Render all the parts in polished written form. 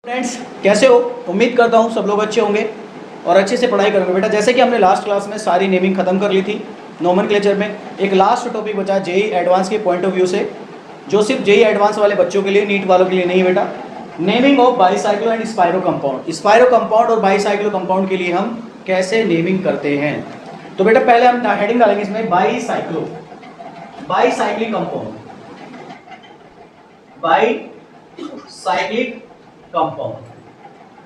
Friends, कैसे हो? उम्मीद करता हूँ सब लोग अच्छे होंगे और अच्छे से पढ़ाई करेंगे। बेटा, जैसे कि हमने लास्ट क्लास में सारी नेमिंग खत्म कर ली थी नोमेनक्लेचर में, एक लास्ट टॉपिक बचा जेई एडवांस के पॉइंट ऑफ व्यू से, जो सिर्फ जेई एडवांस वाले बच्चों के लिए, नीट वालों के लिए नहीं बेटा। Naming of bicyclo and spiro compound. Spiro compound और बाईसाइक्लो कंपाउंड के लिए हम कैसे नेमिंग करते हैं। तो बेटा पहले हम हेडिंग डालेंगे इसमें bicyclo, bicyclic compound, bicyclic compound.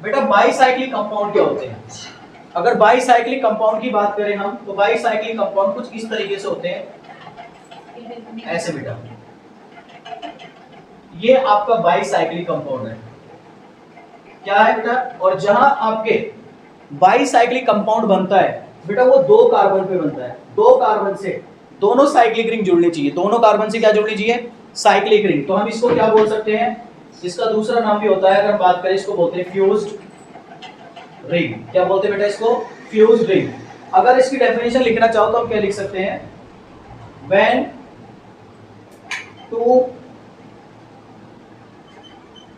बेटा बाईसाइक्लिक कंपाउंड क्या होते हैं? अगर बाईसाइक्लिक कंपाउंड की बात करें हम, तो बाईसाइक्लिक कंपाउंड कुछ इस तरीके से होते हैं, ऐसे बेटा। ये आपका बाईसाइक्लिक कंपाउंड है, क्या है बेटा? और जहां आपके बाईसाइक्लिक कंपाउंड बनता है बेटा, वो दो कार्बन पे बनता है। दो कार्बन से दोनों साइक्लिक रिंग जुड़नी चाहिए। दोनों कार्बन से क्या जुड़नी चाहिए? Cyclic ring. तो हम इसको क्या बोल सकते हैं? इसका दूसरा नाम भी होता है, अगर बात करें, इसको बोलते हैं फ्यूज्ड रिंग। क्या बोलते हैं बेटा इसको? Fused ring. अगर इसकी डेफिनेशन लिखना चाहो तो हम क्या लिख सकते हैं? When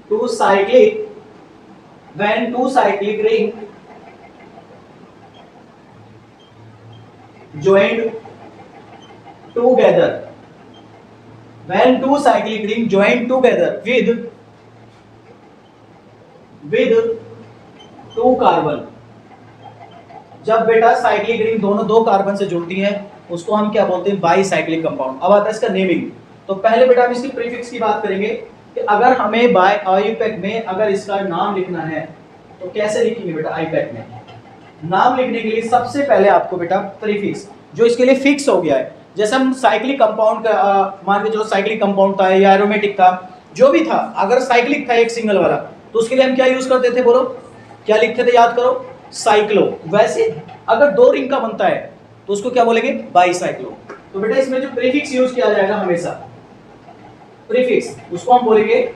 two cyclic ring joined together, when two cyclic ring joined together with two carbon। जब बेटा साइक्लिक रिंग दोनों दो कार्बन से जुड़ती हैं, उसको हम क्या बोलते हैं? Bicyclic compound. अब आता है इसका नेमिंग। तो पहले बेटा हम इसकी प्रीफिक्स की बात करेंगे कि अगर हमें बाय आईपैक में अगर इसका नाम लिखना है तो कैसे लिखेंगे बेटा? आईपैक में नाम लिखने के लिए सबसे पहले आपको बेटा प्रीफिक्स, जो इसके लिए फिक्स हो गया है। जैसे हम साइक्लिक कंपाउंड का मान के चलो, साइक्लिक कंपाउंड था या एरोमेटिक था, जो भी था, अगर साइक्लिक था एक सिंगल वाला, तो उसके लिए हम क्या यूज करते थे? बोलो, क्या लिखते थे? याद करो, साइक्लो। वैसे अगर दो रिंग का बनता है तो उसको क्या बोलेंगे? बाईसाइक्लो। तो बेटा इसमें जो प्रीफिक्स यूज किया जाएगा हमेशा, प्रीफिक्स, उसको हम बोलेंगे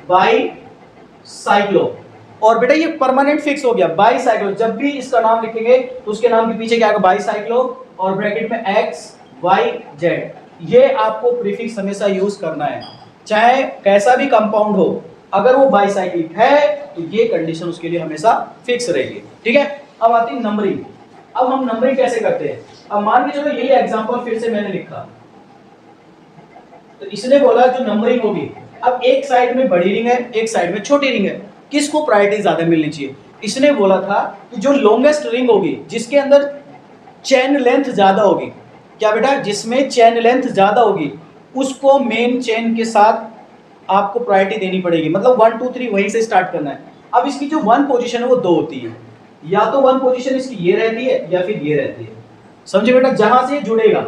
बाईसाइक्लो। और बेटा ये परमानेंट फिक्स हो गया, बाईसाइक्लो। जब भी इसका नाम लिखेंगे तो उसके नाम के पीछे क्या आएगा? बाईसाइक्लो, और ब्रैकेट में एक्स वाई जेड। ये आपको प्रीफिक्स हमेशा यूज करना है, चाहे कैसा भी कंपाउंड हो। अगर वो बाईसाइक्लिक है तो ये कंडीशन उसके लिए हमेशा फिक्स रहेगी। ठीक है। अब आती है नंबरिंग। अब हम नंबरिंग कैसे करते हैं? अब मान के चलो यही एग्जांपल फिर से मैंने लिखा, तो इसने बोला जो नंबरिंग होगी, अब एक साइड में बड़ी रिंग है, एक साइड में छोटी रिंग है, किसको प्रायोरिटी ज्यादा मिलनी चाहिए? इसने बोला था कि जो लॉन्गेस्ट रिंग होगी, जिसके अंदर चेन लेंथ ज्यादा होगी, क्या बेटा? जिसमें चेन लेंथ ज्यादा होगी, उसको मेन चेन के साथ आपको प्रायोरिटी देनी पड़ेगी। मतलब 1 2 3 वहीं से स्टार्ट करना है। अब इसकी जो वन पोजीशन है वो दो होती है, या तो वन पोजीशन इसकी ये रहती है या फिर ये रहती है। समझे बेटा? जहां से जुड़ेगा,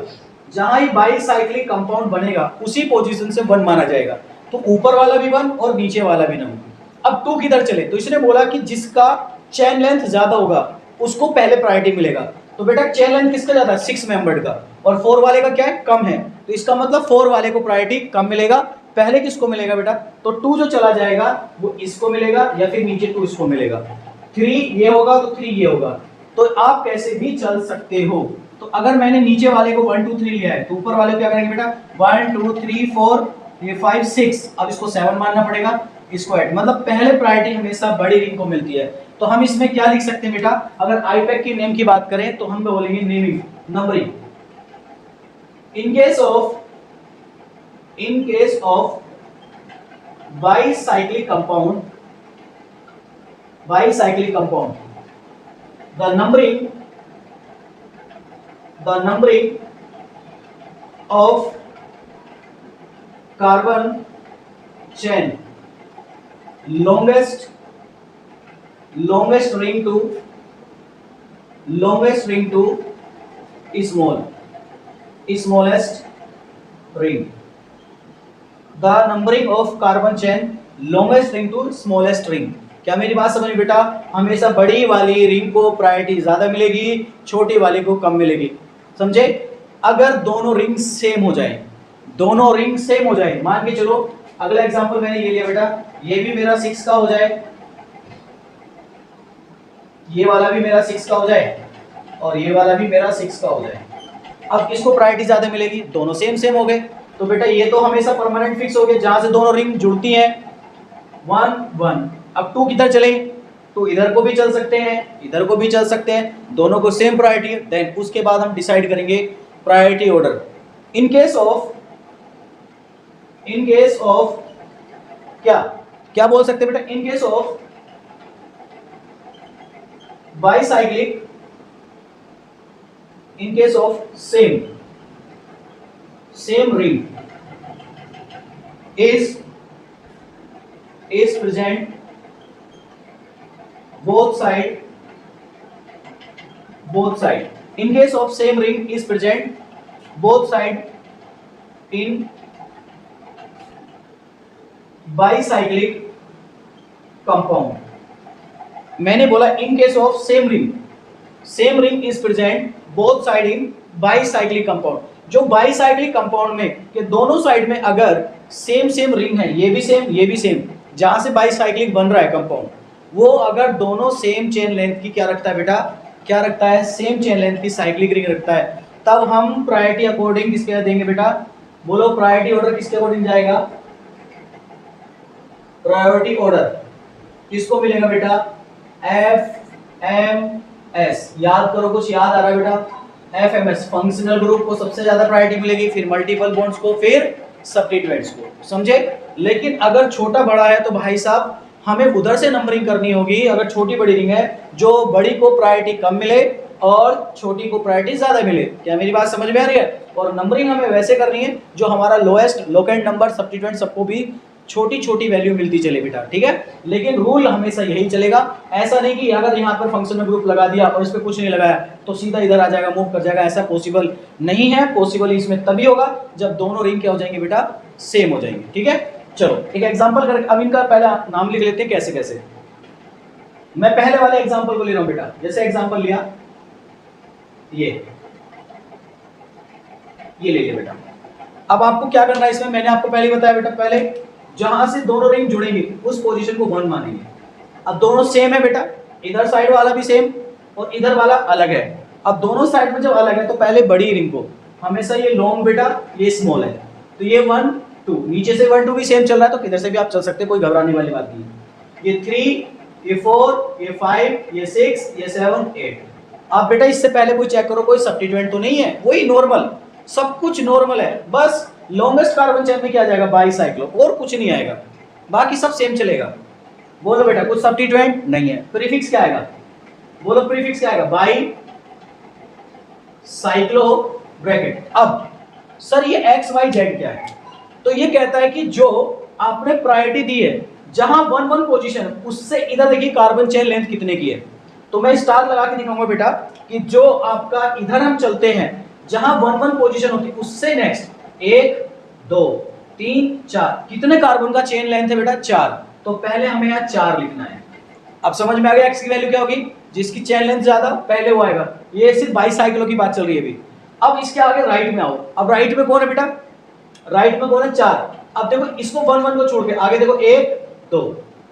जहां ही बाईसाइक्लिक कंपाउंड बनेगा, उसी पोजीशन से वन माना जाएगा। तो ऊपर वाला भी वन और नीचे वाला भी वन। अब टू किधर चले? तो इसने बोला कि जिसका चेन लेंथ ज्यादा होगा उसको पहले प्रायोरिटी मिलेगा। तो बेटा चेन लेंथ किसका ज्यादा है? 6 मेंबर्ड का, और 4 वाले का क्या है? कम है। तो इसका मतलब 4 वाले को प्रायोरिटी कम मिलेगा। पहले किसको मिलेगा बेटा? तो 2 जो चला जाएगा वो इसको मिलेगा, या फिर नीचे 2 इसको मिलेगा। 3 ये होगा तो 3 ये होगा। तो आप कैसे भी चल सकते हो। तो अगर मैंने नीचे वाले को 1 2 3 लिया है, तो ऊपर वाले को क्या करेंगे बेटा? 1 2 3 4 ये 5 6, अब इसको 7 मानना पड़ेगा, इसको 8। मतलब पहले प्रायोरिटी हमेशा बड़ी रिंग को मिलती है। तो हम इसमें क्या लिख सकते हैं बेटा? अगर आईपैक की नेम की बात करें तो हम बोलेंगे naming, numbering. In case of bicyclic compound, the numbering of carbon chain longest ring to smallest ring। The numbering of carbon chain longest ring to smallest ring। क्या मेरी बात समझ में बेटा? हमेशा बड़ी वाली रिंग को प्रायोरिटी ज्यादा मिलेगी, छोटी वाली को कम मिलेगी। समझे? अगर दोनों रिंग सेम हो जाए, मान के चलो अगला एग्जांपल मैंने ये लिया बेटा, ये भी मेरा 6 का हो जाए, ये वाला भी मेरा 6 का हो जाए, और ये वाला भी मेरा 6 का हो जाए। अब किसको प्रायोरिटी ज्यादा मिलेगी? दोनों सेम सेम हो गए। तो बेटा ये तो हमेशा परमानेंट फिक्स हो गए, जहां से दोनों रिंग जुड़ती हैं 1 1, अब 2 किधर चले, 2 इधर को भी चल सकते हैं, इधर को भी चल सकते हैं, दोनों को सेम प्रायोरिटी है। देन उसके बाद हम डिसाइड करेंगे priority order. In case of क्या क्या बोल सकते हैं बेटा, in case of bicyclic, in case of same ring is present both side, in case of same ring is present both side in bicyclic compound। मैंने बोला in case of same ring is present both side in bicyclic compound. जो bicyclic compound में के दोनों side में अगर same ring है, ये भी सेम, जहां से बाईसाइक्लिक बन रहा है कंपाउंड, वो अगर दोनों सेम चेन लेंथ की क्या रखता है बेटा, क्या रखता है, सेम चेन लेंथ की साइक्लिक रिंग रखता है, तब हम प्रायोरिटी अकॉर्डिंग किसके देंगे बेटा, बोलो प्रायोरिटी ऑर्डर किसके अकॉर्डिंग जाएगा, प्रायोरिटी ऑर्डर किसको मिलेगा बेटा, FMS। याद करो, कुछ याद आ रहा है बेटा, FMS फंक्शनल ग्रुप को सबसे ज्यादा प्रायोरिटी मिलेगी, फिर मल्टीपल बॉन्ड्स को, फिर सब्स्टिट्यूएंट्स को, समझे। लेकिन अगर छोटा बड़ा है तो भाई साहब हमें उधर से नंबरिंग करनी होगी। अगर छोटी बड़ी रिंग है, जो बड़ी को प्रायोरिटी कम मिले और छोटी को प्रायोरिटी ज्यादा मिले। क्या मेरी बात समझ में आ रही है। और नंबरिंग हमें वैसे करनी है जो हमारा लोएस्ट लोकेंट नंबर सब्स्टिट्यूएंट सबको भी छोटी छोटी वैल्यू मिलती चले बेटा, ठीक है। लेकिन रूल हमेशा यही चलेगा, ऐसा नहीं कि अगर यहाँ पर फंक्शनल ग्रुप लगा दिया और इस पर कुछ नहीं लगाया तो सीधा इधर आ जाएगा, मूव कर जाएगा, ऐसा पॉसिबल नहीं है। पॉसिबल इसमें तभी होगा जब दोनों रिंग क्या हो जाएंगे बेटा, सेम हो जाएंगे, ठीक है। चलो एक एग्जांपल कर, अब इनका पहला नाम लिख लेते हैं कैसे कैसे। मैं पहले वाले एग्जांपल को ले रहा हूं बेटा, जैसे एग्जांपल लिया ये ले लिया बेटा। अब आपको क्या करना है इसमें, मैंने आपको पहले बताया बेटा, पहले जहां से दोनों रिंग जुड़ेंगे उस पोजीशन को 1 मानेंगे। अब दोनों सेम है बेटा, इधर साइड वाला भी सेम और इधर वाला अलग है। अब दोनों साइड में जब अलग है तो पहले बड़ी रिंग को, हमेशा ये लॉन्ग बेटा, ये स्मॉल है, तो ये 1 2, नीचे से 1 2 भी सेम चल रहा है तो किधर से भी आप चल सकते हैं, कोई घबराने वाली बात नहीं है। ये 3, ये 4, ये 5, ये 6, ये 7, 8। आप बेटा इससे पहले कोई चेक करो, कोई सब्स्टिट्यूएंट तो नहीं है, वही नॉर्मल, सब कुछ नॉर्मल है। बस लॉन्गेस्ट कार्बन चेन में क्या जाएगा, बाईसाइक्लो, और कुछ नहीं आएगा, बाकी सब सेम चलेगा। बोलो बेटा कुछ सब्स्टिट्यूएंट नहीं है। प्रीफिक्स क्या आएगा, बोलो प्रीफिक्स क्या आएगा, बाई साइक्लो ब्रैकेट। अब सर ये एक्स वाई जेड क्या है, तो ये कहता है कि जो आपने प्रायोरिटी दी है जहां 1 1 पोजीशन, उससे इधर देखिए कार्बन चेन लेंथ कितने की है। तो मैं स्टार लगा के दिखाऊंगा बेटा कि जो आपका इधर हम चलते हैं जहां 1 1 पोजीशन होती है उससे नेक्स्ट 1 2 3 4 कितने कार्बन का चेन लेंथ है बेटा, 4। तो पहले हमें यहाँ 4 लिखना है। अब समझ में आ गया एक्स की वैल्यू क्या होगी, जिसकी चेन लेंथ ज्यादा पहले वो आएगा। ये सिर्फ बाईसाइक्लो की बात चल रही है अभी। अब इसके आगे राइट में आओ, अब राइट में कौन है बेटा, राइट में कौन है, 4। अब देखो इसको 1 1 को छोड़ के आगे देखो 1 2,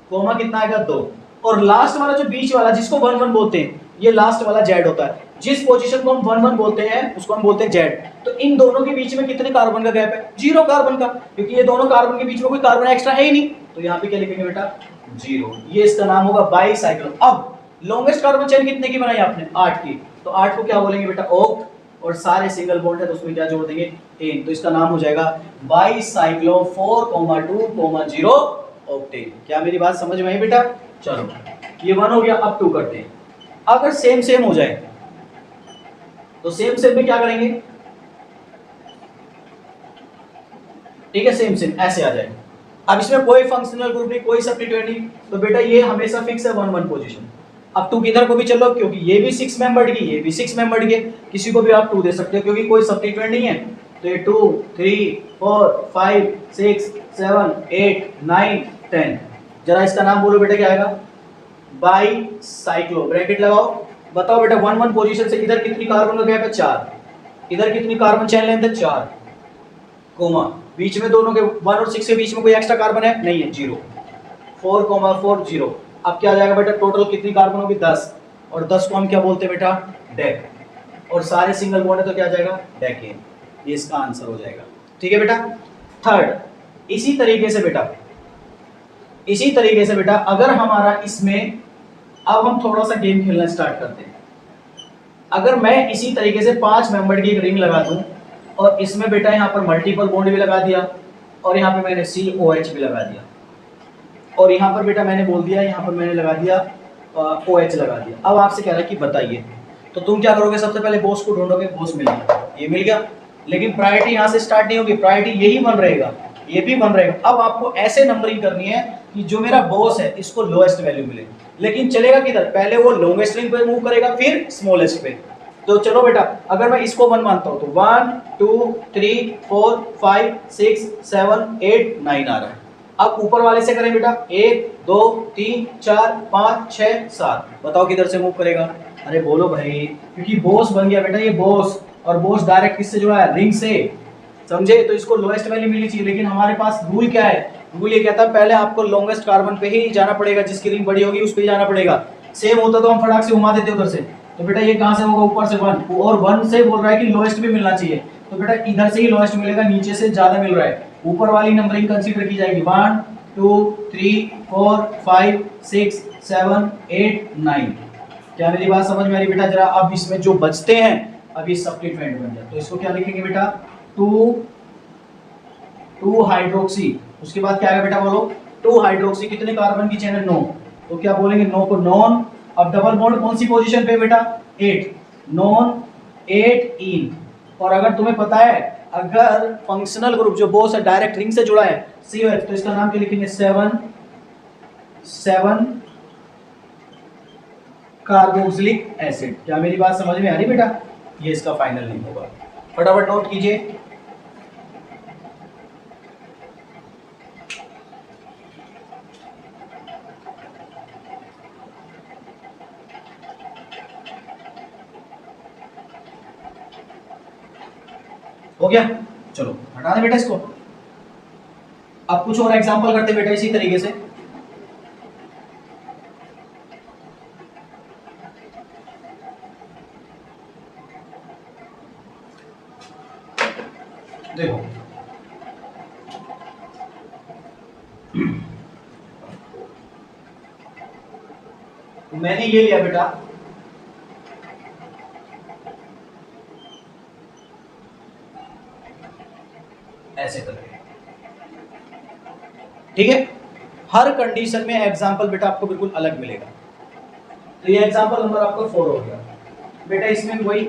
कोमा कितना आएगा 2, और लास्ट वाला जो बीच वाला जिसको 1 1 बोलते हैं, ये लास्ट वाला जेड होता है। जिस पोजीशन को हम 1 1 बोलते हैं उसको हम बोलते हैं जेड। तो इन दोनों के बीच में कितने कार्बन का गैप है, 0 कार्बन का, क्योंकि ये दोनों कार्बन के बीच में कोई कार्बन एक्स्ट्रा है ही नहीं। तो यहाँ पे क्या लिखेंगे बेटा, 0। ये इसका नाम होगा बाईसाइक्लो। अब लॉन्गेस्ट कार्बन चेन कितने की बनाई आपने, 8 की, तो 8 को क्या बोलेंगे बेटा, ऑक्ट, और सारे सिंगल बॉन्ड है तो उसमें क्या जोड़ देंगे, 10। तो इसका नाम हो जाएगा बाईसाइक्लो 4,2,0 ऑक्टेन। क्या मेरी बात समझ में आई बेटा। चलो ये 1 हो गया, अब 2 करते हैं। अगर सेम सेम हो जाए तो सेम सेम में क्या करेंगे, ठीक है, सेम सेम ऐसे आ जाए। अब इसमें कोई फंक्शनल ग्रुप नहीं, कोई सब्स्टिट्यूएंट नहीं, तो बेटा ये हमेशा फिक्स है 1 1 पोजीशन। अब 2 किधर को भी चलो, क्योंकि ये भी 6 मेंबर्ड की, ये भी 6 मेंबर्ड की, किसी को भी आप 2 दे सकते हो क्योंकि कोई सब्स्टिट्यूएंट नहीं है। तो ये 2 3 4 5 6 7 8 9 10। जरा इसका नाम बोलो बेटा, क्या आएगा, बाईसाइक्लो। ब्रैकेट लगाओ, बताओ बेटा 1 1 पोजीशन से इधर कितनी कार्बन का गैप है, 4, इधर कितनी कार्बन चेन लेंथ है, 4, कोमा बीच में दोनों के 1 और 6 के बीच में कोई एक्स्ट्रा कार्बन है नहीं है, 0, 4,4 0। अब क्या आ जाएगा बेटा, टोटल कितनी कार्बन होगी, 10, और 10 को हम क्या बोलते हैं बेटा, डेक, और सारे सिंगल बॉन्ड है तो क्या आ जाएगा, डेकेन। ये इसका आंसर हो जाएगा, ठीक है बेटा। थर्ड, इसी तरीके से बेटा इसी तरीके से बेटा अगर हमारा इसमें, अब हम थोड़ा सा गेम खेलना स्टार्ट करते हैं। अगर मैं इसी तरीके से 5 मेंबर की एक रिंग लगा दूं और इसमें बेटा यहाँ पर मल्टीपल बॉन्ड भी लगा दिया और यहाँ पे मैंने COH भी लगा दिया और यहाँ पर बेटा मैंने बोल दिया, यहाँ पर मैंने लगा दिया OH लगा दिया। अब आपसे कह रहा है कि बताइए, तो तुम क्या करोगे? सबसे पहले बॉस को ढूंढोगे, बॉस मिल गया, ये मिल गया, लेकिन प्रायोरिटी यहाँ से स्टार्ट नहीं होगी, प्रायोरिटी यही बन रहेगा, ये भी बन रहेगा। अब आपको ऐसे नंबरिंग करनी है कि जो मेरा बॉस है इसको लोएस्ट वैल्यू मिले, लेकिन चलेगा किधर? पहले वो लॉन्गेस्ट रिंग पे मूव करेगा, फिर स्मॉलेस्ट पे। तो चलो बेटा, अगर मैं इसको 1 मानता हूं तो 1 2 3 4 5 6 7 8 9 आ रहा है। अब ऊपर वाले से करें बेटा, 1 2 3 4 5 6 7, बताओ किधर से मूव करेगा? अरे बोलो भाई, क्योंकि बॉस बन गया बेटा ये बॉस, और बॉस डायरेक्ट किससे जुड़ा है? रिंग से, समझे? तो इसको लोएस्ट वैल्यू मिलनी चाहिए, लेकिन हमारे पास रूल क्या है? रूल ये कहता है पहले आपको लॉन्गेस्ट कार्बन पे ही जाना पड़ेगा, जिसकी रिंग बड़ी होगी उस पे ही जाना पड़ेगा। सेम होता तो हम फटाक से घुमा देते उधर से। तो बेटा ये कहां से होगा? ऊपर से 1, और 1 से बोल रहा है कि लोएस्ट भी मिलना चाहिए, तो बेटा इधर से ही लोएस्ट मिलेगा, नीचे से ज्यादा मिल रहा है। ऊपर वाली नंबरिंग कंसीडर की जाएगी, 1 2 3 4 5 6 7 8 9। क्या मेरी बात समझ में आ रही बेटा? जरा अब इसमें जो बचते हैं अभी सब्स्टिट्यूएंट बन जाए, तो इसको क्या लिखेंगे बेटा? 2 हाइड्रोक्सी, उसके बाद क्या है बेटा बोलो? 2 हाइड्रोक्सी, कितने कार्बन की चेन है? 9, तो क्या बोलेंगे? 9 को नॉन। अब डबल बॉन्ड कौन सी पोजीशन पे बेटा? 8, नॉन 8 इन। और अगर तुम्हें पता है अगर फंक्शनल ग्रुप जो बॉस है डायरेक्ट रिंग से जुड़ा है COH, तो इसका नाम क्या लिखेंगे? 7 कार्बोक्सिलिक एसिड। क्या मेरी बात समझ में आ रही बेटा? ये इसका फाइनल नेम होगा, फटाफट नोट कीजिए। हो गया? चलो हटा दे बेटा इसको। अब कुछ और एग्जांपल करते बेटा इसी तरीके से। देखो मैंने ये लिया बेटा, ऐसे करके, ठीक है? हर कंडीशन में एग्जांपल बेटा आपको बिल्कुल अलग मिलेगा। तो ये एग्जांपल नंबर आपका 4 हो गया बेटा। इसमें भी वही,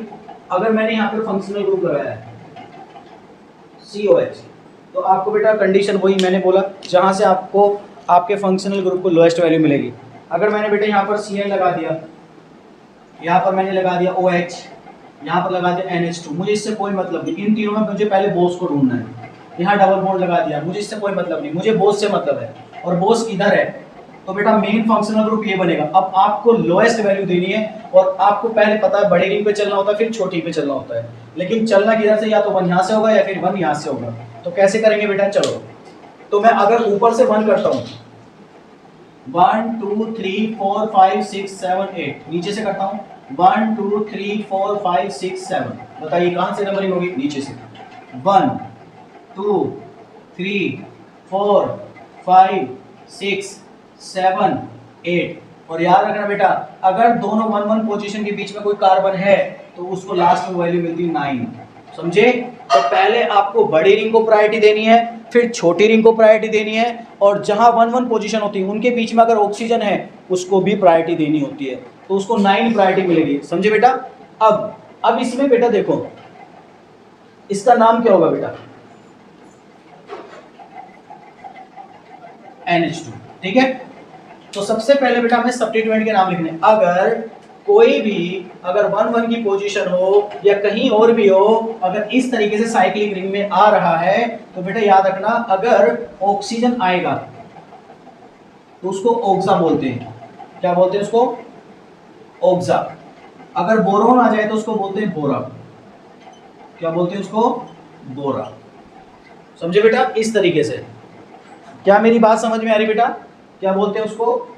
अगर मैंने यहाँ पे फंक्शनल ग्रुप लगाया है COH, तो आपको बेटा कंडीशन वही मैंने बोला, जहां से आपको आपके फंक्शनल ग्रुप को लोएस्ट वैल्यू मिलेगी। अगर मैंने बेटा यहाँ पर Cl लगा दिया, यहाँ पर मैंने लगा दिया OH, यहाँ पर लगा दिया NH2, मुझे इससे कोई मतलब नहीं। इन तीनों में मुझे पहले बॉस को ढूंढना है। यहाँ डबल बॉन्ड लगा दिया, मुझे इससे कोई मतलब नहीं, मुझे बॉस से मतलब है, और बॉस किधर है? तो बेटा मेन फंक्शनल ग्रुप ये बनेगा। अब आपको लोएस्ट वैल्यू देनी है, और आपको पहले पता है बड़ी रिंग पे चलना होता है, फिर छोटी पे चलना होता है, लेकिन चलना किधर से? या तो 1 यहाँ से होगा या फिर 1 यहाँ से होगा। तो कैसे करेंगे बेटा? चलो, तो मैं अगर ऊपर से 1 करता हूँ, 1 2 3 4 5 6 7 8, नीचे से करता हूँ 1 2 3 4 5 6 7, बताइए कहां से नंबरिंग होगी? नीचे से। 1 2 3 4 5 6 7 8। और याद रखना बेटा, अगर दोनों 1 1 पोजीशन के बीच में कोई कार्बन है तो उसको लास्ट में वैल्यू मिलती है 9, समझे? तो पहले आपको बड़ी रिंग को प्रायोरिटी देनी है, फिर छोटी रिंग को प्रायोरिटी देनी है, और जहां 1 1 पोजीशन होती है उनके बीच में अगर ऑक्सीजन है उसको भी प्रायोरिटी देनी होती है, तो उसको 9 प्रायोरिटी मिलेगी, समझे बेटा? अब इसमें बेटा देखो, इसका नाम क्या होगा बेटा? NH2, ठीक है? तो सबसे पहले बेटा हमें सब्स्टिट्यूएंट के नाम लिखने। अगर कोई भी, अगर 1 1 की पोजीशन हो या कहीं और भी हो, अगर इस तरीके से साइक्लिक रिंग में आ रहा है, तो बेटा याद रखना अगर ऑक्सीजन आएगा तो उसको ऑक्सा बोलते हैं। क्या बोलते हैं उसको? ऑक्सा। अगर बोरोन आ जाए तो उसको बोलते हैं बोरा। क्या बोलते हैं उसको? बोरा। समझे बेटा? इस तरीके से। क्या मेरी बात समझ में आ रही बेटा? क्या बोलते हैं उसको?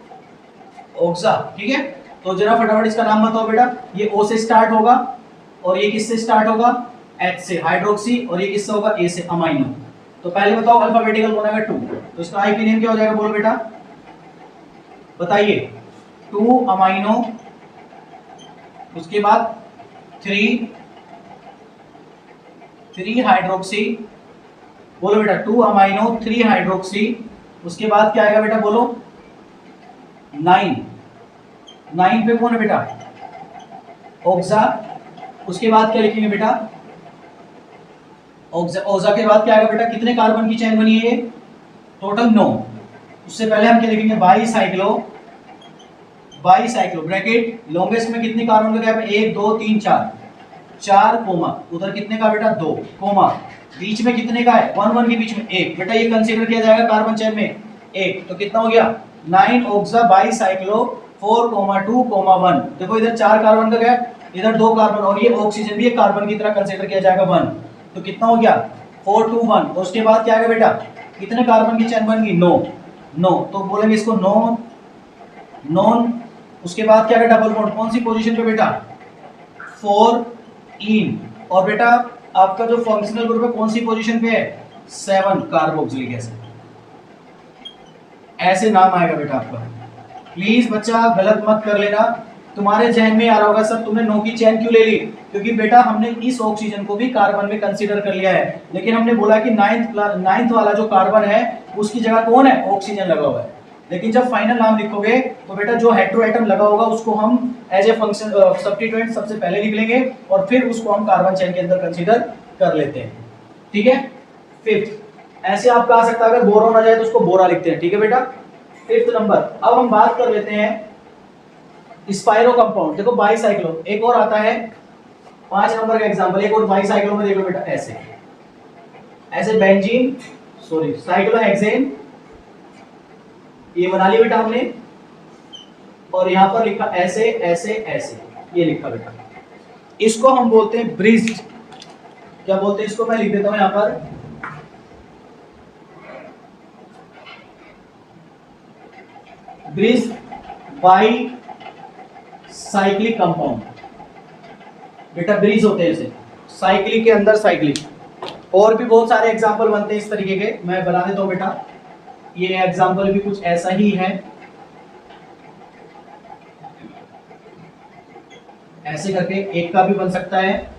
ऑक्सा, ठीक है? तो जरा फटाफट इसका नाम बताओ बेटा। ये O से स्टार्ट होगा, और ये किससे स्टार्ट होगा? H से, हाइड्रोक्सी, और ये किससे होगा? A से, अमाइनो। तो पहले बताओ अल्फाबेटिकल कौन आएगा? 2, तो इसका आईपी नेम क्या हो जाएगा? बोलो बेटा। बताइए 2 अमाइनो, उसके बाद 3 हाइड्रोक्सी, बोलो बेटा 2 अमाइनो 3 हाइड्रोक्सी, उसके बाद क्या आएगा बेटा बोलो 9 पे कौन है बेटा ऑक्सा, उसके बाद क्या लिखेंगे बेटा ओजा के बाद क्या आएगा बेटा, कितने कार्बन की चेन बनी है ये टोटल 9। उससे पहले हम क्या लिखेंगे बाईसाइक्लो ब्रैकेट लॉन्गेस्ट में कितने कार्बन का गैप है 1 2 3 4 कोमा, उधर कितने का बेटा 2 कोमा, बीच में कितने का है 1 1 के बीच में 1 बेटा, ये कंसीडर किया जाएगा कार्बन चेन में 1, तो कितना हो गया 9 ऑक्सा बाईसाइक्लो 4 2 1। देखो इधर 4 कार्बन का गैप, इधर 2 कार्बन, और ये ऑक्सीजन भी एक कार्बन की तरह कंसीडर किया जाएगा 1, तो कितना हो गया 4 2 1। और उसके बाद क्या आएगा बेटा, कितने कार्बन की चेन बन गई 9, तो बोलेंगे इसको नॉन। उसके बाद क्या है डबल बॉन्ड, कौन सी पोजीशन पे बेटा 4 इन, और बेटा आपका जो फंक्शनल ग्रुप है कौन सी पोजीशन पे है 7 कार्बोक्सिलिक एसिड। ऐसे नाम आएगा बेटा आपका, प्लीज बच्चा गलत मत कर लेना। तुम्हारे जहन में आ रहा होगा सर तुमने 9 की चेन क्यों ले ली, क्योंकि बेटा हमने इस ऑक्सीजन को भी कार्बन में कंसीडर कर लिया है, लेकिन हमने बोला कि नाइन्थ वाला जो कार्बन है उसकी जगह कौन है ऑक्सीजन लगा हुआ है। लेकिन जब फाइनल नाम लिखोगे तो बेटा जो हेटेरो एटम लगा होगा उसको हम एज ए फंक्शन सब्स्टिट्यूएंट सबसे पहले लिख लेंगे और फिर उसको हम कार्बन चेन के अंदर कंसीडर कर लेते हैं, ठीक है। फिफ्थ ऐसे आपका आ सकता है, अगर बोरोन आ जाए तो उसको बोरा लिखते हैं, ठीक है बेटा। फिफ्थ नंबर, अब हम बात कर लेते हैं स्पाइरो कंपाउंड। देखो बाईसाइक्लो, एक और आता है 5 नंबर का एग्जांपल, एक और बाईसाइक्लो में देखो बेटा ऐसे बेंजीन साइक्लोहेक्सेन, ये बना लिया बेटा हमने, और यहां पर लिखा ऐसे ऐसे ऐसे, ये लिखा बेटा, इसको हम बोलते हैं ब्रिज्ड। क्या बोलते हैं इसको, मैं लिख देता हूं यहां पर ब्रिज्ड बाई साइक्लिक कंपाउंड। बेटा ब्रिज होते हैं इसे साइक्लिक के अंदर साइक्लिक, और भी बहुत सारे एग्जांपल बनते हैं इस तरीके के, मैं बना देता हूं बेटा। ये एग्जांपल भी कुछ ऐसा ही है, ऐसे करके एक का भी बन सकता है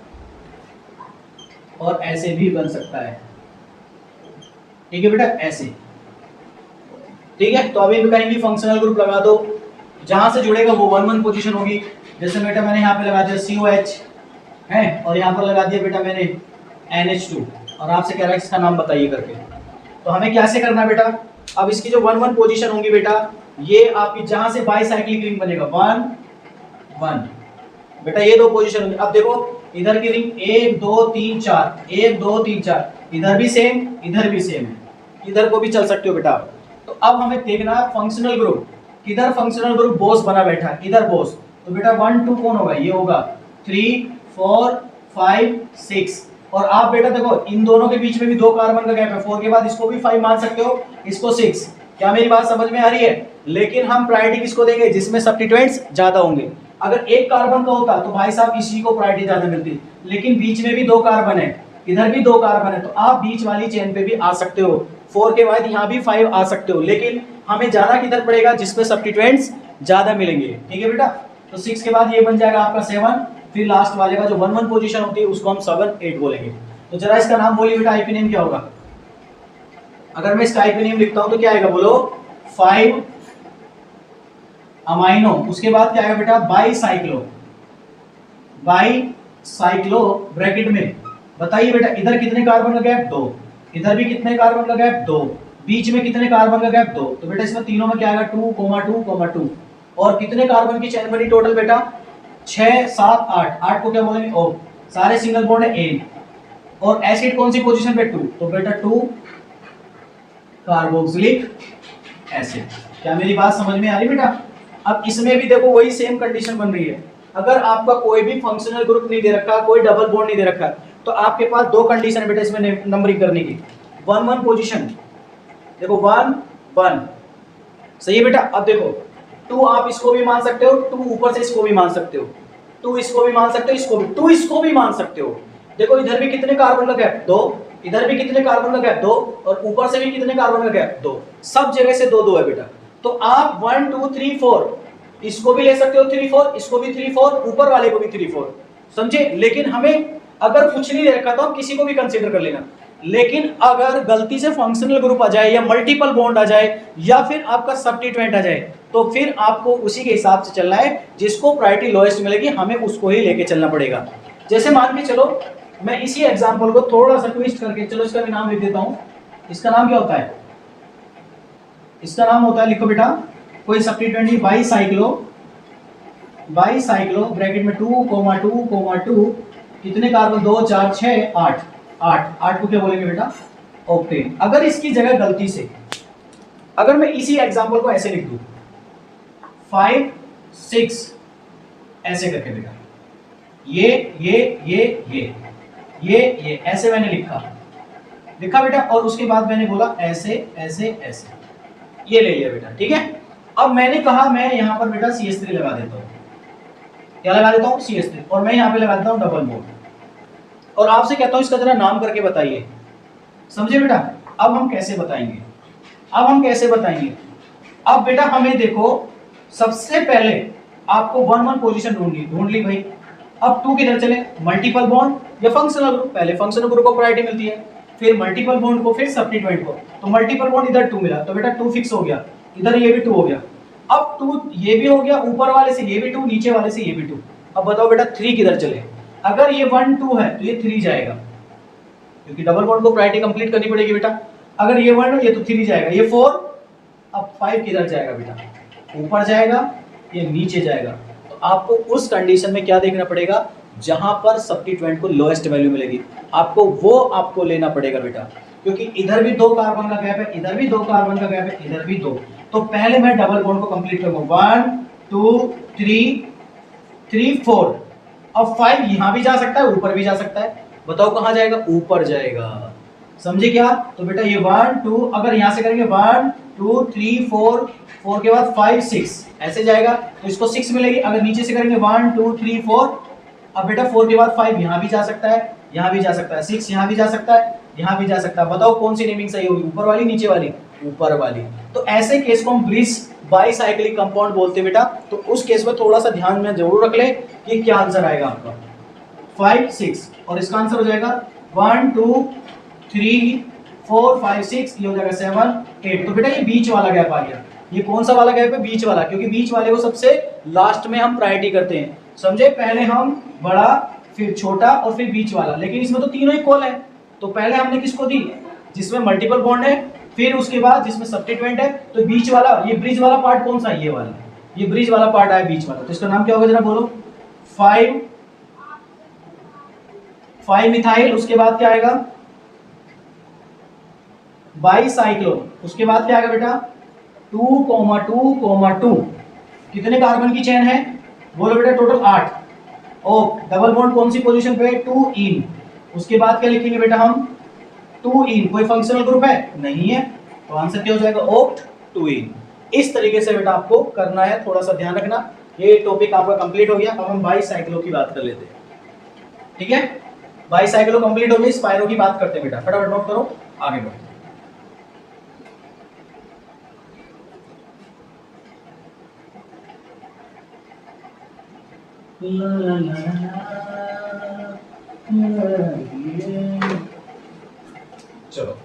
और ऐसे भी बन सकता है, ठीक है बेटा ऐसे, ठीक है। तो अभी कहीं भी फंक्शनल ग्रुप लगा दो, जहां से जुड़ेगा वो 1 1 पोजीशन होगी। जैसे बेटा मैंने यहाँ पे लगा दिया COH है, और यहाँ पर लगा दिया बेटा मैंने NH2, और आपसे कह रहा है इसका नाम बताइए करके। तो हमें कैसे करना है बेटा, अब इसकी जो 1 1 पोजीशन होंगी बेटा, ये आपकी जहां से बाईसाइक्लिक रिंग बनेगा 1 1 बेटा, ये 2 पोजीशन होंगी। अब देखो इधर की रिंग 1 2 3 4, 1 2 3 4, इधर भी सेम इधर भी सेम है, इधर को भी चल सकते हो बेटा। तो अब हमें देखना फंक्शनल ग्रुप, किधर फंक्शनल ग्रुप बॉस बना बैठा है, इधर बॉस, तो बेटा 1 2 कौन होगा, ये होगा 3 4 5 6। और आप बेटा देखो इन दोनों के बीच में भी 2 कार्बन का गैप है, 4 के बाद इसको भी 5 मान सकते हो, इसको 6। क्या मेरी बात समझ में आ रही है? लेकिन हम प्रायोरिटी किसको देंगे, जिसमें सब्स्टिट्यूएंट्स ज्यादा होंगे। अगर 1 कार्बन का होता तो भाई साहब इसी को प्रायोरिटी ज्यादा मिलती, लेकिन बीच में भी 2 कार्बन है, इधर भी 2 कार्बन है, तो आप बीच वाली चेन पे भी आ सकते हो। 4 के बाद यहाँ भी 5 आ सकते हो, लेकिन हमें जाना किधर पड़ेगा, जिसमें सब्स्टिट्यूएंट्स ज्यादा मिलेंगे, ठीक है बेटा। तो 6 के बाद ये बन जाएगा आपका 7, फिर लास्ट वाले का जो 1 1 पोजीशन होती है उसको हम 7 8 बोलेंगे। तो जरा इसका नाम बोलिए बेटा, आईपी नेम क्या होगा? अगर मैं इसका आईपी नेम लिखता हूं तो क्या आएगा बोलो, 5 अमाइनो, उसके बाद क्या आएगा बेटा बाईसाइक्लो ब्रैकेट में, बताइए बेटा इधर कितने कार्बन का गैप 2, इधर भी कितने कार्बन का गैप 2, बीच में कितने कार्बन का गैप 2, तो बेटा इसमें तीनों में क्या आएगा 2 2 2। और कितने कार्बन की चेन बनी टोटल बेटा 6 7 8, 8 को क्या बोलेंगे O, सारे सिंगल बॉन्ड है N, और एसिड कौन सी पोजीशन पे 2, तो बेटा 2 कार्बोक्सिलिक एसिड। क्या मेरी बात समझ में आ रही बेटा? अब इसमें भी देखो वही सेम कंडीशन बन रही है, अगर आपका कोई भी फंक्शनल ग्रुप नहीं दे रखा, कोई डबल बॉन्ड नहीं दे रखा, तो आपके पास 2 कंडीशन है बेटा इसमें नंबरिंग करने की। 1 1 पोजीशन, देखो 1 1 सही है बेटा। अब देखो 2 आप इसको भी मान सकते हो, 2 ऊपर से इसको भी मान सकते हो, 2 इसको भी मान सकते हो, इसको भी 2 इसको भी मान सकते हो। देखो इधर भी कितने कार्बन का गैप 2, इधर भी कितने कार्बन का गैप 2, और ऊपर से भी कितने कार्बन का गैप 2, सब जगह से 2 2 है बेटा। तो तो आप 1 2 3 4 इसको भी ले सकते हो 3 4, इसको भी 3 4, ऊपर वाले को भी 3 4, समझे। लेकिन हमें अगर कुछ नहीं रखा तो हम किसी को भी कंसीडर कर लेना। लेकिन अगर गलती से फंक्शनल ग्रुप आ जाए या मल्टीपल बॉन्ड आ जाए या फिर आपका सब्स्टिट्यूएंट आ जाए तो फिर आपको उसी के हिसाब से चलना है, जिसको प्रायोरिटी लोएस्ट मिलेगी हमें उसको ही लेके चलना पड़ेगा। जैसे मान के चलो, मैं इसी एग्जांपल को थोड़ा सा ट्विस्ट करके, चलो इसका भी नाम लिख देता हूं। इसका नाम क्या होता है? इसका नाम होता है, लिखो बेटा, कोई सब्स्टिट्यूएंट नहीं, बाईसाइक्लो ब्रैकेट में 2,2,2 कितने कार्बन, 2 4 6 8 8 को क्या बोलेंगे बेटा? ऑक्टेन। अगर इसकी जगह गलती से अगर मैं इसी एग्जांपल को ऐसे लिख दूं 5 6 ऐसे करके बेटा, ये ऐसे मैंने लिखा बेटा, और उसके बाद मैंने बोला ऐसे ऐसे ऐसे, ये ले लिया बेटा, ठीक है। अब मैंने कहा मैं यहां पर बेटा CH3 लगा देता हूं, क्या लगा देता हूं? CH3, और मैं यहां पे लगा देता हूं डबल बॉन्ड, और आपसे कहता हूं इसका जरा नाम करके बताइए, समझे बेटा। अब हम कैसे बताएंगे? अब बेटा हमें देखो, सबसे पहले आपको 1 1 पोजीशन ढूंढ ली भाई। अब 2 किधर चले? मल्टीपल बॉन्ड या फंक्शनल ग्रुप? पहले फंक्शनल ग्रुप को प्रायोरिटी मिलती है, फिर मल्टीपल बॉन्ड को, फिर सब्स्टिट्यूएंट को। तो मल्टीपल बॉन्ड इधर 2 मिला तो बेटा 2 फिक्स हो गया, इधर ये भी 2 हो गया। अब 2 ये भी हो गया, ऊपर वाले से ये भी 2, नीचे वाले से ये भी 2। अब बताओ बेटा 3 किधर चले? अगर ये 1 2 है तो ये 3 जाएगा, क्योंकि डबल बॉन्ड को प्रायोरिटी कंप्लीट करनी पड़ेगी बेटा। अगर ये 1 ये तो 3 जाएगा, ये 4, अब 5 किधर जाएगा बेटा? ऊपर जाएगा, ये नीचे जाएगा। तो आपको उस कंडीशन में क्या देखना पड़ेगा? जहां पर सब्स्टिट्यूएंट को लोएस्ट वैल्यू मिलेगी आपको लेना पड़ेगा बेटा, क्योंकि इधर भी 2 कार्बन का गैप है, इधर भी 2 कार्बन का गैप है, इधर भी 2। तो पहले मैं डबल बॉन्ड को कंप्लीट करूंगा, 1 2 3 4। अब 5 यहां भी जा सकता है, ऊपर भी जा सकता है, बताओ कहां जाएगा? ऊपर जाएगा, समझे क्या? तो बेटा ये 1 2, अगर यहां से करेंगे 1 2 3 4 के बाद 5 6 ऐसे जाएगा, तो इसको 6 मिलेगी। अगर नीचे से करेंगे 1 2 3 4, अब बेटा 4 के बाद 5 यहां भी जा सकता है, यहां भी जा सकता है, 6 यहां भी जा सकता है, यहां भी जा सकता है। बताओ कौन सी नेमिंग सही होगी? ऊपर वाली, नीचे वाली? ऊपर वाली। तो ऐसे केस को हम ब्रिज बाईसाइक्लिक कंपाउंड बोलते हैं बेटा। तो उस केस में थोड़ा सा ध्यान में जरूर रख ले कि क्या आंसर आएगा आपका, 5 6, और इसका आंसर हो जाएगा 1 2 3 4 5 6, ये हो जाएगा 7 8। तो बेटा ये बीच वाला गैप आ गया। ये कौन सा वाला गैप है? बीच वाला, क्योंकि बीच वाले को सबसे लास्ट में हम प्रायोरिटी करते हैं, समझे। पहले हम बड़ा, फिर छोटा और फिर बीच वाला, लेकिन इसमें तो तीनों इक्वल है। तो पहले हमने किसको दी? जिसमें मल्टीपल बॉन्ड है, फिर उसके बाद जिसमें सब्स्टिट्यूएंट है। तो बीच वाला, ये ब्रिज वाला पार्ट कौन सा है? ये वाला, ये ब्रिज वाला पार्ट आया बीच वाला। तो इसका नाम क्या होगा जरा बोलो? 5 मिथाइल। उसके बाद क्या आएगा? बाईसाइक्लो। उसके बाद क्या आएगा बेटा? 2,2,2। कितने कार्बन की चेन है? बोलो बेटा टोटल 8। और डबल बॉन्ड कौन सी पोजीशन पे? 2 इन। उसके बाद क्या लिखेंगे बेटा हम? 2 इन। कोई फंक्शनल ग्रुप है? नहीं है, तो आंसर क्या हो जाएगा? ऑक्ट 2 इन। इस तरीके से बेटा आपको करना है, थोड़ा सा ध्यान रखना। ये टॉपिक आपका कंप्लीट हो गया। अब हम बाईसाइक्लो की बात कर लेते हैं, ठीक है। बाईसाइक्लो कंप्लीट हो गई, स्पाइरो की बात करते हैं बेटा। फटाफट नोट करो, आगे बढ़ो। चलो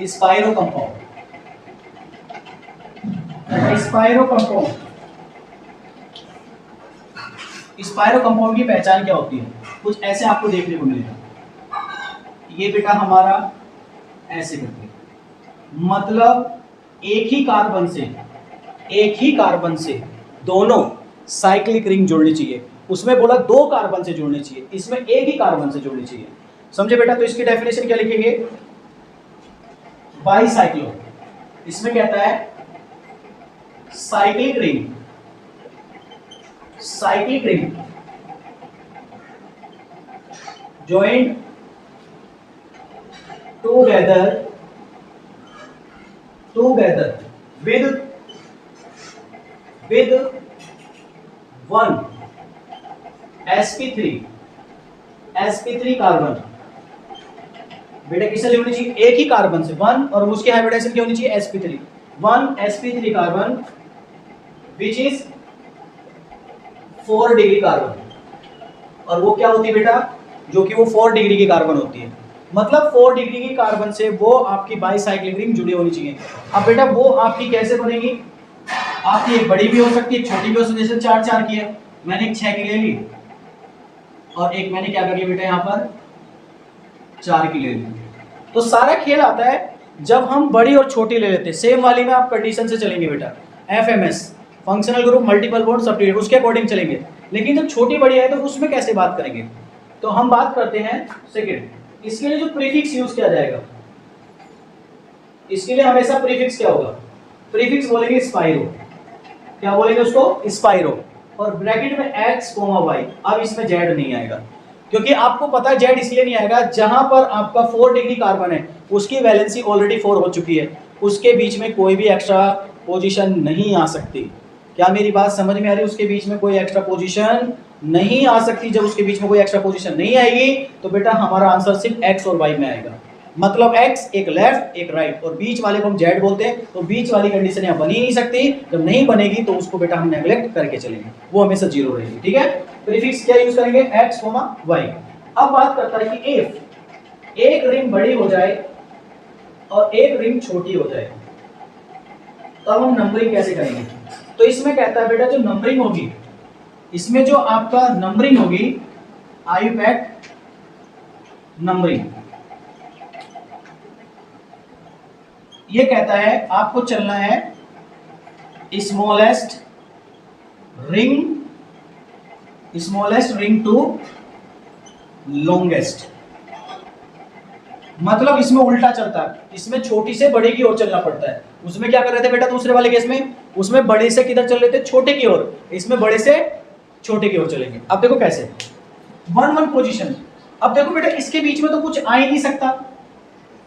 स्पाइरो कंपाउंड, स्पाइरो कंपाउंड की पहचान क्या होती है? कुछ ऐसे आपको देखने को मिलेगा। ये बेटा हमारा ऐसे करके, मतलब एक ही कार्बन से दोनों साइक्लिक रिंग जोड़नी चाहिए। उसमें बोला 2 कार्बन से जोड़नी चाहिए, इसमें एक ही कार्बन से जोड़नी चाहिए, समझे बेटा। तो इसकी डेफिनेशन क्या लिखेंगे? बाईसाइक्लो, इसमें कहता है cyclic ring joined together with one sp3 carbon बेटा किससे होनी चाहिए, एक ही कार्बन से 1, और उसकी हाइब्रिडाइजेशन क्या होनी चाहिए, sp3, 1 sp3 carbon which is 4 degree carbon, और वो क्या होती है बेटा, जो कि वो 4 डिग्री की कार्बन होती है। मतलब 4 डिग्री की कार्बन से वो आपकी बाईसाइक्लिक रिंग जुड़ी होनी चाहिए। अब बेटा वो आपकी कैसे बनेगी, आपकी एक बड़ी भी हो सकती है, छोटी भी हो सकती है, जैसे 4 की है, मैंने एक 6 की ले ली, और एक मैंने क्या कर लिया बेटा यहाँ पर 4 की ले ली। तो सारा खेल आता है जब हम बड़ी और छोटी ले लेते हैं। सेम वाली में आप कंडीशन से चलेंगे बेटा, FMS functional group multiple bond substitute, उसके अकॉर्डिंग चलेंगे। लेकिन जब छोटी बड़ी है तो उसमें कैसे बात करेंगे, तो हम बात करते हैं सेकंड, इसके लिए जो प्रीफिक्स यूज किया जाएगा, इसके लिए हमेशा प्रीफिक्स क्या होगा, प्रीफिक्स बोलेंगे स्पाइरो, क्या बोलेंगे उसको, स्पाइरो, और ब्रैकेट में x, y। अब इसमें z नहीं आएगा, क्योंकि आपको पता है z इसलिए नहीं आएगा, जहां पर आपका 4 डिग्री कार्बन है उसकी वैलेंसी ऑलरेडी 4 हो चुकी है, उसके बीच में कोई भी एक्स्ट्रा पोजीशन नहीं आ सकती। क्या मेरी बात समझ में आ रही है, उसके बीच में कोई एक्स्ट्रा पोजीशन नहीं आ सकती। जब उसके बीच में कोई एक्स्ट्रा पोजीशन नहीं आएगी तो बेटा हमारा आंसर सिर्फ x और y में आएगा। मतलब x एक लेफ्ट एक राइट, और बीच वाले को हम z बोलते हैं, तो बीच वाली कंडीशन यहाँ बनी ही नहीं सकती। जब नहीं बनेगी तो उसको बेटा हम नेग्लेक्ट करके चलेंगे, वो हमेशा 0 रहेगी। ठीक है, प्रीफिक्स क्या यूज करेंगे, x, y। अब बात करता है कि इफ एक रिंग बड़ी हो जाए और एक रिंग छोटी हो जाए, तब हम नंबरिंग कैसे करेंगे। तो इसमें कहता है बेटा जो नंबरिंग होगी, इसमें जो आपका नंबरिंग होगी, आईयूपैक नंबरिंग, ये कहता है आपको चलना है स्मॉलेस्ट रिंग टू लॉन्गेस्ट। मतलब इसमें उल्टा चलता है, इसमें छोटी से बड़े की ओर चलना पड़ता है। उसमें क्या कर रहे थे बेटा दूसरे वाले केस में, उसमें बड़े से किधर चल रहे थे, छोटे की ओर, इसमें बड़े से छोटे की ओर चलेंगे। अब देखो कैसे, 1-1 पोजीशन। अब देखो बेटा इसके बीच में तो कुछ आ ही नहीं सकता,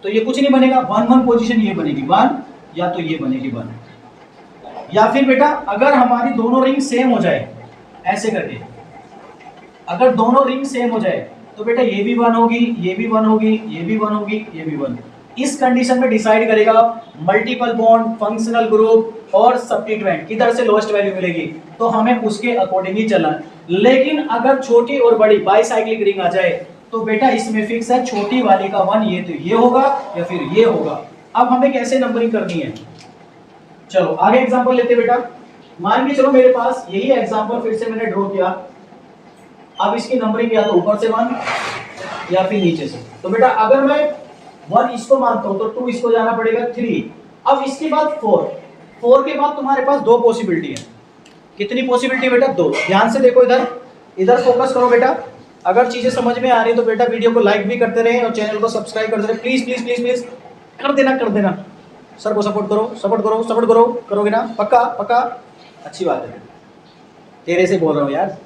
तो ये कुछ नहीं बनेगा। 1-1 पोजीशन ये बनेगी 1, या तो ये बनेगी 1, या फिर बेटा अगर हमारी दोनों रिंग सेम हो जाए, ऐसे करके अगर दोनों रिंग सेम हो जाए तो बेटा ये भी 1 होगी, ये भी 1 होगी, ये भी 1 होगी, ये भी 1। इस कंडीशन में डिसाइड करेगा मल्टीपल बॉन्ड, फंक्शनल ग्रुप और सब्स्टिट्यूएंट किधर से लोएस्ट वैल्यू मिलेगी, तो हमें उसके अकॉर्डिंग ही चलना है। लेकिन अगर छोटी और बड़ी बाईसाइक्लिक रिंग आ जाए तो बेटा इसमें फिक्स है, छोटी वाली का 1 ये तो ये होगा या फिर ये होगा। अब हमें कैसे नंबरिंग करनी है, चलो आगे एग्जांपल लेते बेटा। मान के चलो मेरे पास यही एग्जांपल फिर से मैंने ड्रॉ किया। अब इसकी नंबरिंग या तो ऊपर से 1 या फिर नीचे से। तो बेटा अगर मैं 1 इसको मानता हूं तो 2 इसको जाना पड़ेगा 3। अब इसके बाद 4 के बाद तुम्हारे पास 2 पॉसिबिलिटी है। कितनी पॉसिबिलिटी बेटा, 2। ध्यान से देखो, इधर फोकस करो बेटा। अगर चीजें समझ में आ रही तो बेटा वीडियो को लाइक भी करते रहे और चैनल को सब्सक्राइब करते रहे। प्लीज प्लीज प्लीज प्लीज कर देना। सर को सपोर्ट करो, करोगे ना, पक्का पक्का, अच्छी बात है। तेरे से बोल रहा हूँ यार,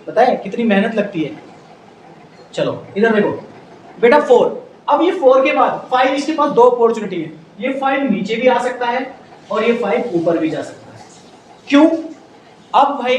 पता है कितनी मेहनत लगती है। चलो इधर देखो बेटा 4। अब ये 4 के बाद 5, इसके पास 2 अपॉर्चुनिटी है। ये 5 नीचे भी आ सकता है और ये 5 ऊपर भी जा सकता है। क्यों, अब भाई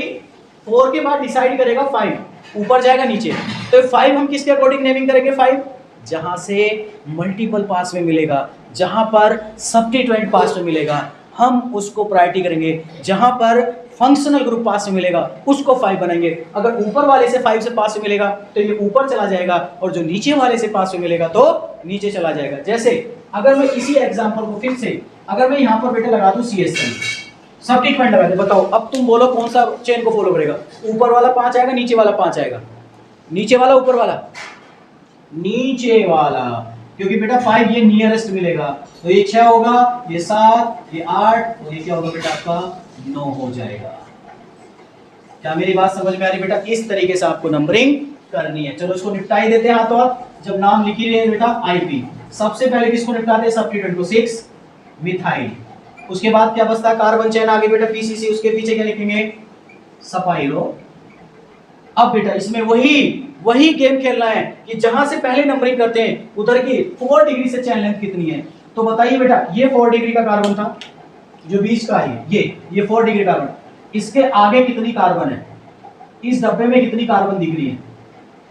4 के बाद डिसाइड करेगा 5 ऊपर जाएगा नीचे, तो 5 हम किसके अकॉर्डिंग नेमिंग करेंगे, 5 जहां से मल्टीपल पास में मिलेगा, जहां पर सब्स्टिट्यूएंट पास में मिलेगा हम उसको प्रायोरिटी करेंगे, जहां पर फंक्शनल ग्रुप पास में मिलेगा उसको 5 बनाएंगे। अगर ऊपर वाले से 5 से पास में मिलेगा तो ये ऊपर चला जाएगा, और जो नीचे वाले से पास में मिलेगा तो नीचे चला जाएगा। जैसे अगर मैं इसी एग्जांपल को फिर से, अगर मैं यहाँ पर बेटा लगा दूं CH3 सब्स्टिट्यूएंट लगा दे, बताओ अब तुम बोलो कौन सा चेन को फॉलो करेगा, ऊपर वाला 5 आएगा, नीचे वाला 5 आएगा, नीचे वाला ऊपर वाला, नीचे वाला, क्योंकि बेटा 5 ये नियरेस्ट मिलेगा, तो ये 6 होगा, ये 7, ये 8 और ये क्या होगा बेटा आपका 9 हो जाएगा। क्या मेरी बात समझ में आ रही बेटा, इस तरीके से आपको नंबरिंग करनी है। चलो इसको निपटा ही देते हैं हाथों हाथ। जब नाम लिख ही रहे हैं बेटा IP, सबसे पहले किसको निपटाते हैं, सब्स्टिट्यूएंट को, 6 मिथाइल। उसके बाद क्या बचता है, कार्बन चेन आगे बेटा PCC, उसके पीछे क्या लिखेंगे, सपाइलो। अब बेटा इसमें वही गेम खेलना है कि जहां से पहले नंबरिंग करते हैं उधर की 4 डिग्री से चेन लेंथ कितनी है। तो बताइए बेटा, ये 4 डिग्री का कार्बन था, जो बीच का है ये 4 डिग्री कार्बन, इसके आगे कितनी कार्बन है, इस डब्बे में कितनी कार्बन दिख रही है,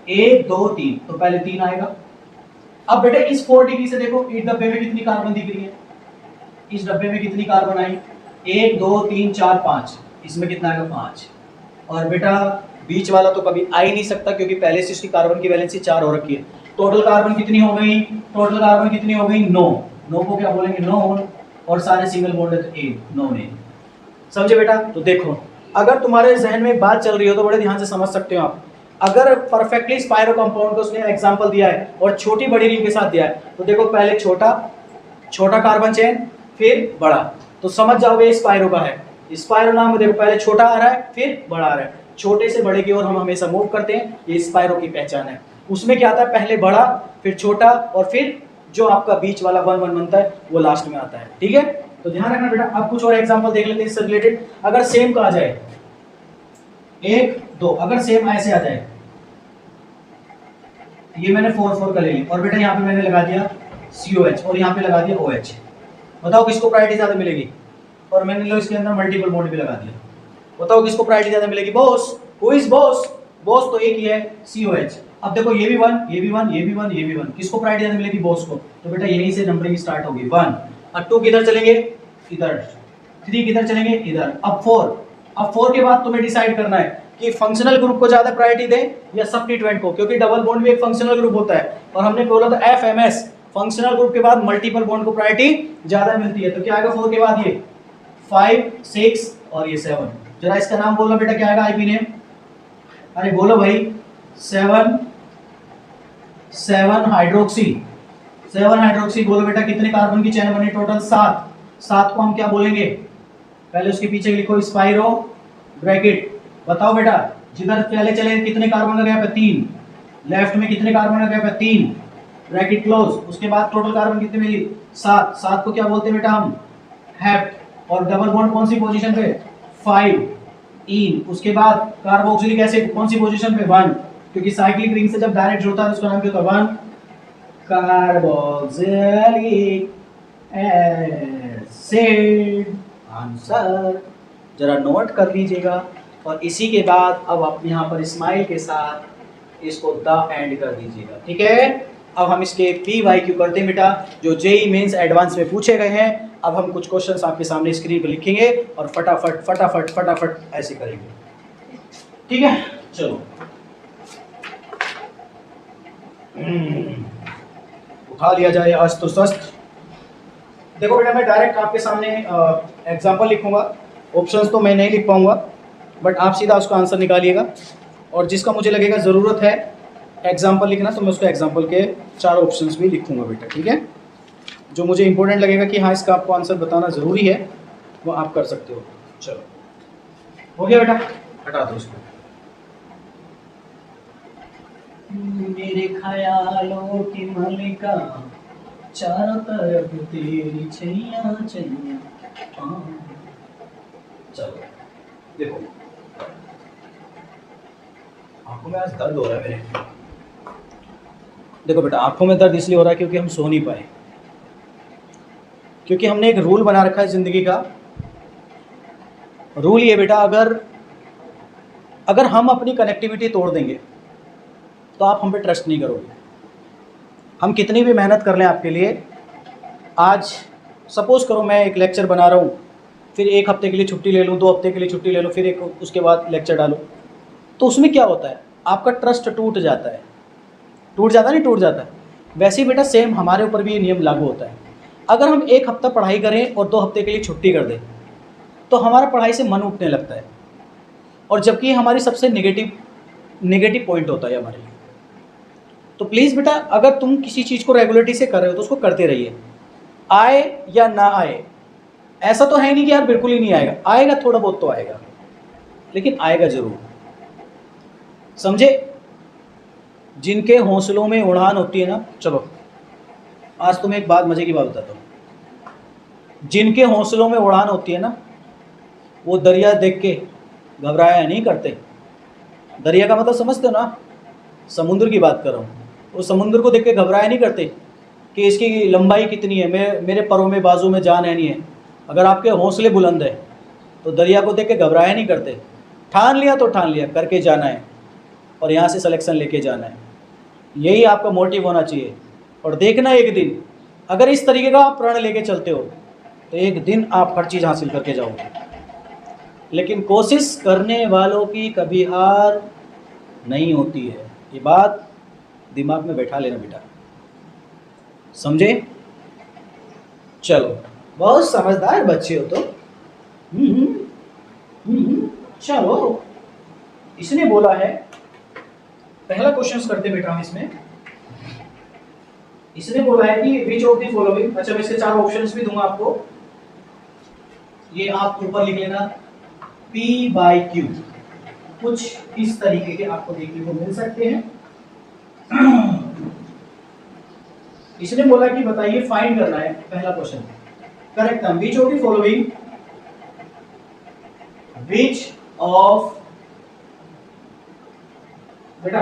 1 2 3, तो पहले 3 आएगा, अब बेटे इस 4 डिग्री से देखो इस डब्बे में कितनी कार्बन दिख रही है, इस डब्बे में कितनी कार्बन आई, 1 2 3 4 5, इसमें कितना आएगा 5। और बेटा बीच वाला तो कभी आ ही नहीं सकता क्योंकि पहले से इसकी कार्बन की वैलेंसी 4 हो रखी है। टोटल कार्बन कितनी हो गई, टोटल कार्बन कितनी हो गई 9। 9 को क्या बोलेंगे नॉन, और सारे सिंगल बॉन्ड है तो ए, नॉन ए। समझे बेटा? तो देखो अगर तुम्हारे जहन में बात चल रही हो तो बड़े ध्यान से समझ सकते हो आप। अगर परफेक्टली स्पाइरो कंपाउंड को उसने एग्जांपल दिया है और छोटी बड़ी रिंग के साथ दिया है तो देखो पहले छोटा कार्बन चेन फिर बड़ा, तो समझ जाओगे स्पाइरो का है। स्पाइरो नाम में देखो पहले छोटा आ रहा है फिर बड़ा आ रहा है, छोटे से बड़े की ओर हम हमेशा मूव करते हैं, ये स्पाइरो की पहचान है। उसमें क्या आता है, पहले बड़ा फिर छोटा और फिर जो आपका बीच वाला 1 1 बनता है वो लास्ट में आता है। ठीक है, तो ध्यान रखना बेटा। अब कुछ और एग्जांपल देख लेते हैं इससे रिलेटेड। अगर सेम का आ जाए 1 2, अगर सेम ऐसे आ जाए, ये मैंने 4 4 का ले लिया और बेटा यहाँ पे मैंने लगा दिया COH और यहाँ पे लगा दिया OH, बताओ किसको प्रायोरिटी ज्यादा मिलेगी? और मैंने लो इसके अंदर मल्टीपल बॉन्ड भी लगा दिया, बताओ किसको प्रायोरिटी ज्यादा मिलेगी? Boss, who is boss? Boss तो एक ही है COH। अब देखो ये भी 1 ये भी 1 ये भी 1 ये भी 1, किसको प्रायोरिटी ज्यादा मिलेगी? बॉस को। तो बेटा यहीं से नंबरिंग स्टार्ट होगी 1। अब 2 किधर चलेंगे? इधर। 3 किधर चलेंगे? इधर। अब 4 के बाद तुम्हें डिसाइड करना है कि फंक्शनल ग्रुप को ज्यादा प्रायोरिटी दें या सब्स्टिट्यूएंट को, क्योंकि डबल बॉन्ड भी एक फंक्शनल ग्रुप होता है और हमने बोला था FMS, फंक्शनल ग्रुप के बाद मल्टीपल बॉन्ड को प्रायोरिटी ज्यादा मिलती है। तो क्या आएगा 4 के बाद? ये 5 6 और ये 7। जरा इसका नाम बोलो बेटा, क्या आएगा IP नेम? अरे बोलो भाई, 7 हाइड्रोक्सी। 7 हाइड्रोक्सी बोलो बेटा, कितने कार्बन की चेन बनी? टोटल 7। 7 को हम क्या बोलेंगे? पहले उसके पीछे लिखो स्पाइरो ब्रैकेट। बताओ बेटा, जिधर पहले चले कितने कार्बन का गैप है? 3। लेफ्ट में कितने कार्बन का गैप है? 3, ब्रैकेट क्लोज। उसके बाद टोटल कार्बन कितने मिली? 7। 7 को क्या बोलते हैं बेटा हम? हेप्ट। और डबल बॉन्ड कौन सी पोजीशन पे? 5 इन। उसके बाद कार्बोक्सिलिक एसिड कौन सी पोजीशन पे? 1, क्योंकि साइक्लिक रिंग से जब डायरेक्ट जुड़ता है उसका नाम क्या होता है? 1 कार्बोक्सिलिक एसिड। आंसर जरा नोट कर लीजिएगा। और इसी के बाद अब आप यहाँ पर स्माइल के साथ इसको द एंड कर दीजिएगा। ठीक है, अब हम इसके PYQ करते हैं बेटा, जो JEE मेंस एडवांस में पूछे गए हैं। अब हम कुछ क्वेश्चंस आपके सामने स्क्रीन पर लिखेंगे और फटाफट फटाफट फटाफट ऐसे करेंगे। ठीक है, चलो उठा लिया जाए आज तो सस्त। देखो बेटा, मैं डायरेक्ट आपके सामने एग्जांपल लिखूंगा, ऑप्शंस तो मैं नहीं लिख पाऊंगा, बट आप सीधा उसका आंसर निकालिएगा। और जिसका मुझे लगेगा ज़रूरत है एग्जांपल लिखना तो मैं उसको एग्जांपल के 4 ऑप्शंस भी लिखूंगा बेटा। ठीक है, जो मुझे इंपॉर्टेंट लगेगा कि हाँ इसका आपको आंसर बताना ज़रूरी है वो आप कर सकते हो। चलो हो गया बेटा, हटा दो इसको। मेरे ख्यालों की मलिका चारों तरफ तेरी छैया छैया। चलो देखो, आंखों में आज दर्द हो रहा है मेरे। देखो बेटा, आंखों में दर्द इसलिए हो रहा है क्योंकि हम सो नहीं पाए, क्योंकि हमने एक रूल बना रखा है जिंदगी का। रूल ये बेटा, अगर हम अपनी कनेक्टिविटी तोड़ देंगे तो आप हम पे ट्रस्ट नहीं करोगे। हम कितनी भी मेहनत कर लें आपके लिए, आज सपोज करो मैं एक लेक्चर बना रहा हूँ, फिर 1 हफ्ते के लिए छुट्टी ले लूँ, 2 हफ्ते के लिए छुट्टी ले लूँ, फिर एक उसके बाद लेक्चर डालूँ, तो उसमें क्या होता है? आपका ट्रस्ट टूट जाता है। टूट जाता नहीं, टूट जाता है। वैसे ही बेटा सेम हमारे ऊपर भी ये नियम लागू होता है। अगर हम 1 हफ्ता पढ़ाई करें और 2 हफ्ते के लिए छुट्टी कर दें तो हमारा पढ़ाई से मन उठने लगता है, और जबकि ये हमारी सबसे नेगेटिव पॉइंट होता है हमारे लिए। तो प्लीज़ बेटा, अगर तुम किसी चीज़ को रेगुलरिटी से कर रहे हो तो उसको करते रहिए, आए या ना आए। ऐसा तो है नहीं कि यार बिल्कुल ही नहीं आएगा, आएगा, थोड़ा बहुत तो आएगा, लेकिन आएगा ज़रूर। समझे? जिनके हौसलों में उड़ान होती है ना, चलो आज तुम्हें एक बात, मजे की बात बताता हूँ। जिनके हौसलों में उड़ान होती है ना, वो दरिया देख के घबराया नहीं करते। दरिया का मतलब समझते हो ना? समुद्र की बात कर रहा हूँ। वो समुद्र को देख के घबराया नहीं करते कि इसकी लंबाई कितनी है, मेरे परों में बाजू में जान है नहीं है। अगर आपके हौसले बुलंद है तो दरिया को देख के घबराया नहीं करते। ठान लिया तो ठान लिया, करके जाना है और यहाँ से सिलेक्शन लेके जाना है। यही आपका मोटिव होना चाहिए। और देखना एक दिन अगर इस तरीके का आप प्रण लेके चलते हो तो एक दिन आप हर चीज़ हासिल करके जाओगे। लेकिन कोशिश करने वालों की कभी हार नहीं होती है, ये बात दिमाग में बैठा लेना बेटा, समझे? चलो, बहुत समझदार बच्चे हो तो। चलो, इसने बोला है, पहला क्वेश्चन करते बेटा हम इसमें। इसने बोला है कि विच ऑफ द फॉलोइंग, अच्छा मैं इसके 4 ऑप्शंस भी दूंगा आपको, ये आप ऊपर लिख लेना, P/Q कुछ इस तरीके के आपको देखने को मिल सकते हैं। इसने बोला कि बताइए, फाइंड करना है पहला क्वेश्चन, करेक्ट नाम, which of the following, which of, बेटा